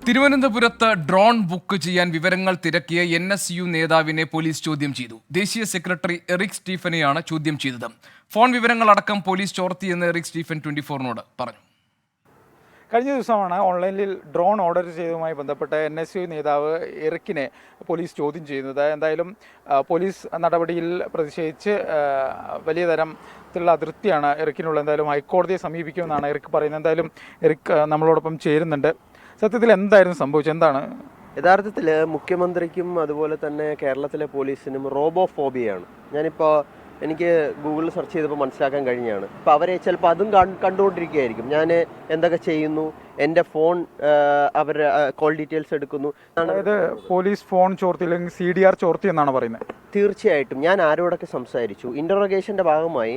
തിരുവനന്തപുരത്ത് drone book ചെയ്യാൻ വിവരങ്ങൾ തിരക്കിയ NSU നേതാവിനെ പോലീസ് ചോദ്യം ചെയ്തു. ദേശീയ സെക്രട്ടറി എറിക് സ്റ്റീഫനെയാണ് ചോദ്യം ചെയ്തത്. ഫോൺ വിവരങ്ങളടക്കം പോലീസ് ചോർത്തിയെന്ന് എറിക് സ്റ്റീഫൻ 24നോട് പറഞ്ഞു. കഴിഞ്ഞ ദിവസമാണ് ഓൺലൈനിൽ ഡ്രോൺ ഓർഡർ ചെയ്തതുമായി ബന്ധപ്പെട്ട് NSU നേതാവ് എറിക്കിനെ പോലീസ് ചോദ്യം ചെയ്യുന്നത്. എന്തായാലും പോലീസ് നടപടിയിൽ പ്രതിഷേധിച്ച് വലിയ തരത്തിലുള്ള അതൃപ്തിയാണ് എറിക്കിനുള്ളത്. എന്തായാലും ഹൈക്കോടതിയെ സമീപിക്കുമെന്നാണ് എറിക് പറയുന്നത്. എന്തായാലും എറിക് നമ്മളോടൊപ്പം ചേരുന്നുണ്ട്. സത്യത്തിൽ എന്തായിരുന്നു സംഭവിച്ചത്? എന്താണ് യഥാർത്ഥത്തിൽ മുഖ്യമന്ത്രിക്കും അതുപോലെ തന്നെ കേരളത്തിലെ പോലീസിനും റോബോഫോബിയാണ്. ഞാനിപ്പോൾ എനിക്ക് ഗൂഗിളിൽ സെർച്ച് ചെയ്തപ്പോൾ മനസ്സിലാക്കാൻ കഴിഞ്ഞാണ്. ഇപ്പോൾ അവരെ ചിലപ്പോൾ അതും കണ്ടുകൊണ്ടിരിക്കുകയായിരിക്കും. ഞാൻ എന്തൊക്കെ ചെയ്യുന്നു, എൻ്റെ ഫോൺ അവർ കോൾ ഡീറ്റെയിൽസ് എടുക്കുന്നു. അതായത് പോലീസ് ഫോൺ ചോർത്തി അല്ലെങ്കിൽ CDR ചോർത്തി എന്നാണ് പറയുന്നത്. തീർച്ചയായിട്ടും ഞാൻ ആരോടൊക്കെ സംസാരിച്ചു, ഇൻ്ററോഗേഷൻ്റെ ഭാഗമായി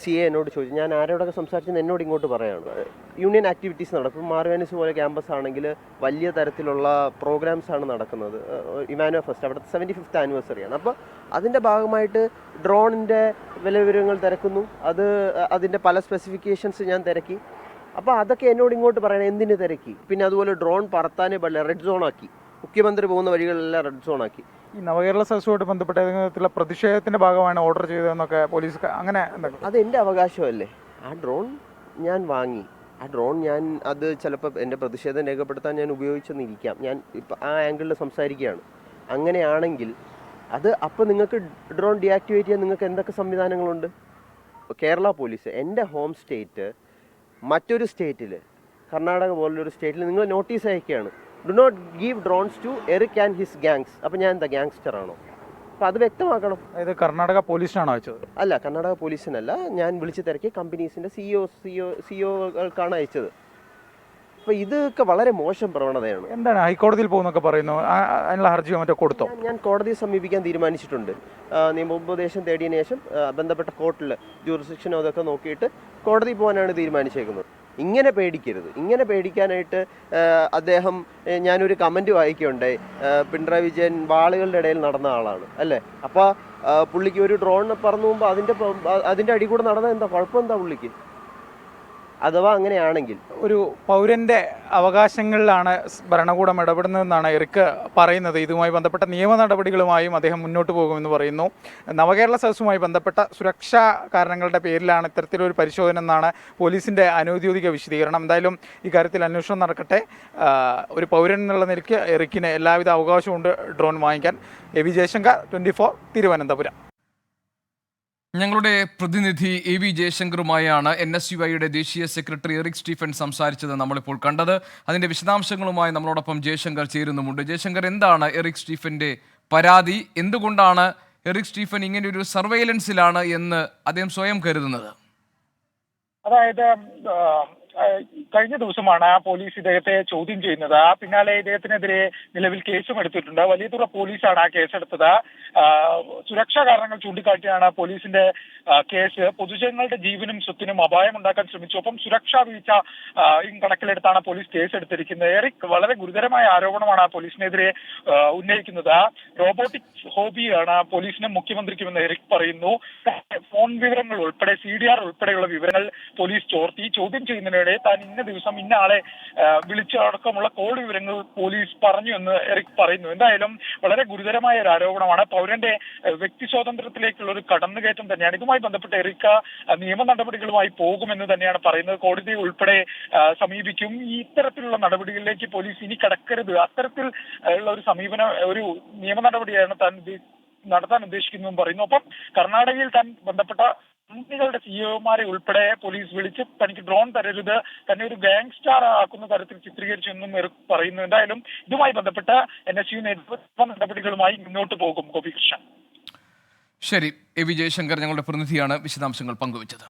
CA എന്നോട് ചോദിച്ചു, ഞാൻ ആരോടൊക്കെ സംസാരിച്ചെന്ന് എന്നോട് ഇങ്ങോട്ട് പറയാണ്. യൂണിയൻ ആക്ടിവിറ്റീസ് നടക്കും. മാർവാനിസ് പോലെ ക്യാമ്പസ് ആണെങ്കിൽ വലിയ തരത്തിലുള്ള പ്രോഗ്രാംസ് ആണ് നടക്കുന്നത്. ഇമാനുവൽ ഫെസ്റ്റ് അവിടുത്തെ 75th ആനിവേഴ്സറിയാണ്. അപ്പോൾ അതിൻ്റെ ഭാഗമായിട്ട് ഡ്രോണിൻ്റെ വിവരങ്ങൾ തിരക്കുന്നു. അതിൻ്റെ പല സ്പെസിഫിക്കേഷൻസ് ഞാൻ തിരക്കി. അപ്പോൾ അതൊക്കെ എന്നോട് ഇങ്ങോട്ട് പറയണം, എന്തിന് തിരക്കി. പിന്നെ അതുപോലെ ഡ്രോൺ പറത്താനേ പാടില്ല, റെഡ് സോൺ ആക്കി. മുഖ്യമന്ത്രി പോകുന്ന വഴികളെല്ലാം റെഡ് സോൺ ആക്കി. ഈ നവകേരള സദസ്സുമായിട്ട് ബന്ധപ്പെട്ട ഏതെങ്കിലും പ്രതിഷേധത്തിന്റെ ഭാഗമാണ് ഓർഡർ ചെയ്തതെന്നൊക്കെ പോലീസ് അങ്ങനെ അത് എൻ്റെ അവകാശമല്ലേ. ആ ഡ്രോൺ ഞാൻ വാങ്ങി. ആ ഡ്രോൺ അത് ചിലപ്പോൾ എൻ്റെ പ്രതിഷേധം രേഖപ്പെടുത്താൻ ഞാൻ ഉപയോഗിച്ചെന്നിരിക്കാം. ഞാൻ ഇപ്പം ആ ആംഗിളിൽ സംസാരിക്കുകയാണ്. അങ്ങനെയാണെങ്കിൽ അപ്പോൾ നിങ്ങൾക്ക് ഡ്രോൺ ഡീആക്ടിവേറ്റ് ചെയ്യാൻ നിങ്ങൾക്ക് എന്തൊക്കെ സംവിധാനങ്ങളുണ്ട്? കേരള പോലീസ് എൻ്റെ ഹോം സ്റ്റേറ്റ് മറ്റൊരു സ്റ്റേറ്റിൽ, കർണാടക പോലുള്ളൊരു സ്റ്റേറ്റിൽ നിങ്ങൾ നോട്ടീസ് അയക്കുകയാണ്, do not give drones to Eric and his gangs. അപ്പോൾ ഞാൻ എന്താ ഗ്യാങ്സ്റ്റർ ആണോ? അപ്പോൾ അത് വ്യക്തമാക്കണം. അതായത് കർണാടക പോലീസിനാണോ അയച്ചത്? അല്ല, കർണാടക പോലീസിനല്ല. ഞാൻ വിളിച്ച് തിരക്കി കമ്പനീസിൻ്റെ സിഇഒകൾക്കാണ് അയച്ചത്. അപ്പോൾ ഇതൊക്കെ വളരെ മോശം പ്രവണതയാണ്. എന്താണ് ഹൈക്കോടതിയിൽ പോകുന്നൊക്കെ പറയുന്നു? അതിനുള്ള ഹർജിയോ മറ്റോ കൊടുത്തോ? ഞാൻ കോടതിയെ സമീപിക്കാൻ തീരുമാനിച്ചിട്ടുണ്ട്. നിയമോപദേശം തേടിയതിനു ശേഷം ബന്ധപ്പെട്ട കോർട്ടിൽ ജൂറിസ്ഡിക്ഷനോ അതൊക്കെ നോക്കിയിട്ട് കോടതി പോകാനാണ് തീരുമാനിച്ചേക്കുന്നത്. ഇങ്ങനെ പേടിക്കരുത്. ഇങ്ങനെ പേടിക്കാനായിട്ട് ഞാനൊരു കമൻറ്റ് വായിക്കുകയുണ്ടായി, പിണറായി വിജയൻ വാളുകളുടെ ഇടയിൽ നടന്ന ആളാണ് അല്ലേ. അപ്പോൾ പുള്ളിക്ക് ഒരു ഡ്രോൺ പറന്നു പോകുമ്പോൾ അതിൻ്റെ അടി കൂടെ നടന്നാൽ എന്താ കുഴപ്പം? എന്താ പുള്ളിക്ക്? അഥവാ അങ്ങനെയാണെങ്കിൽ ഒരു പൗരൻ്റെ അവകാശങ്ങളിലാണ് ഭരണകൂടം ഇടപെടുന്നതെന്നാണ് എറിക് പറയുന്നത്. ഇതുമായി ബന്ധപ്പെട്ട നിയമ നടപടികളുമായും അദ്ദേഹം മുന്നോട്ട് പോകുമെന്ന് പറയുന്നു. നവകേരള സദസ്സുമായി ബന്ധപ്പെട്ട സുരക്ഷാ കാരണങ്ങളുടെ പേരിലാണ് ഇത്തരത്തിലൊരു പരിശോധന എന്നാണ് പോലീസിൻ്റെ അനൗദ്യോഗിക വിശദീകരണം. എന്തായാലും ഇക്കാര്യത്തിൽ അന്വേഷണം നടക്കട്ടെ. ഒരു പൗരൻ എന്നുള്ള നിലയ്ക്ക് എറിക്കിന് എല്ലാവിധ അവകാശമുണ്ട് ഡ്രോൺ വാങ്ങിക്കാൻ. AV ജയശങ്കർ, 24, തിരുവനന്തപുരം. ഞങ്ങളുടെ പ്രതിനിധി AV ജയശങ്കറുമായാണ് NSUIയുടെ ദേശീയ സെക്രട്ടറി എറിക് സ്റ്റീഫൻ സംസാരിച്ചത് നമ്മളിപ്പോൾ കണ്ടത്. അതിൻ്റെ വിശദാംശങ്ങളുമായി നമ്മളോടൊപ്പം ജയശങ്കർ ചേരുന്നുമുണ്ട്. ജയശങ്കർ, എന്താണ് എറിക് സ്റ്റീഫൻ്റെ പരാതി? എന്തുകൊണ്ടാണ് എറിക് സ്റ്റീഫൻ ഇങ്ങനെയൊരു സർവൈലൻസിലാണ് എന്ന് അദ്ദേഹം സ്വയം കരുതുന്നത്? അതായത് കഴിഞ്ഞ ദിവസമാണ് പോലീസ് ഇദ്ദേഹത്തെ ചോദ്യം ചെയ്യുന്നത്. പിന്നാലെ ഇദ്ദേഹത്തിനെതിരെ നിലവിൽ കേസും എടുത്തിട്ടുണ്ട്. വലിയതുറ പോലീസാണ് ആ കേസെടുത്തത്. സുരക്ഷാ കാരണങ്ങൾ ചൂണ്ടിക്കാട്ടിയാണ് പോലീസിന്റെ കേസ്. പൊതുജനങ്ങളുടെ ജീവനും സ്വത്തിനും അപായമുണ്ടാക്കാൻ ശ്രമിച്ചു. ഒപ്പം സുരക്ഷാ വീഴ്ച കണക്കിലെടുത്താണ് പോലീസ് കേസെടുത്തിരിക്കുന്നത്. എറിക് വളരെ ഗുരുതരമായ ആരോപണമാണ് പോലീസിനെതിരെ ഉന്നയിക്കുന്നത്. റോബോട്ടിക്സ് ഹോബിയാണ് പോലീസിനും മുഖ്യമന്ത്രിക്കുമെന്ന് എറിക് പറയുന്നു. ഫോൺ വിവരങ്ങൾ ഉൾപ്പെടെ CDR ഉൾപ്പെടെയുള്ള വിവരങ്ങൾ പോലീസ് ചോർത്തി. ചോദ്യം ചെയ്യുന്നതിനിടെ താൻ ഇന്ന ദിവസം ഇന്ന ആളെ വിളിച്ചടക്കമുള്ള കോൾ വിവരങ്ങൾ പോലീസ് പറഞ്ഞു എന്ന് എറിക് പറയുന്നു. എന്തായാലും വളരെ ഗുരുതരമായ ഒരു ആരോപണമാണ്. പൗരന്റെ വ്യക്തി സ്വാതന്ത്ര്യത്തിലേക്കുള്ള ഒരു കടന്നുകയറ്റം തന്നെയാണ്. ഇതുമായി ബന്ധപ്പെട്ട് എറിക് നിയമ നടപടികളുമായി പോകുമെന്ന് തന്നെയാണ് പറയുന്നത്. കോടതി ഉൾപ്പെടെ സമീപിക്കും. ഇത്തരത്തിലുള്ള നടപടികളിലേക്ക് പോലീസ് ഇനി കടക്കരുത്, അത്തരത്തിൽ ഉള്ള ഒരു സമീപനം, ഒരു നിയമ നടപടിയാണ് താൻ നടത്താൻ ഉദ്ദേശിക്കുന്നതെന്നും പറയുന്നു. ഒപ്പം കർണാടകയിൽ താൻ ബന്ധപ്പെട്ട കമ്പനികളുടെ CEOമാരെ ഉൾപ്പെടെ പോലീസ് വിളിച്ച് തനിക്ക് ഡ്രോൺ തരരുത്, തന്നെ ഒരു ഗാങ്സ്റ്റാർ ആക്കുന്ന തരത്തിൽ ചിത്രീകരിച്ചു എന്നും പറയുന്നു. എന്തായാലും ഇതുമായി ബന്ധപ്പെട്ട NSU നേതൃത്വ നടപടികളുമായി മുന്നോട്ട് പോകും. ഗോപികൃഷ്ണൻ. ശരി, AV ജയശങ്കർ ഞങ്ങളുടെ പ്രതിനിധിയാണ് വിശദാംശങ്ങൾ പങ്കുവച്ചത്.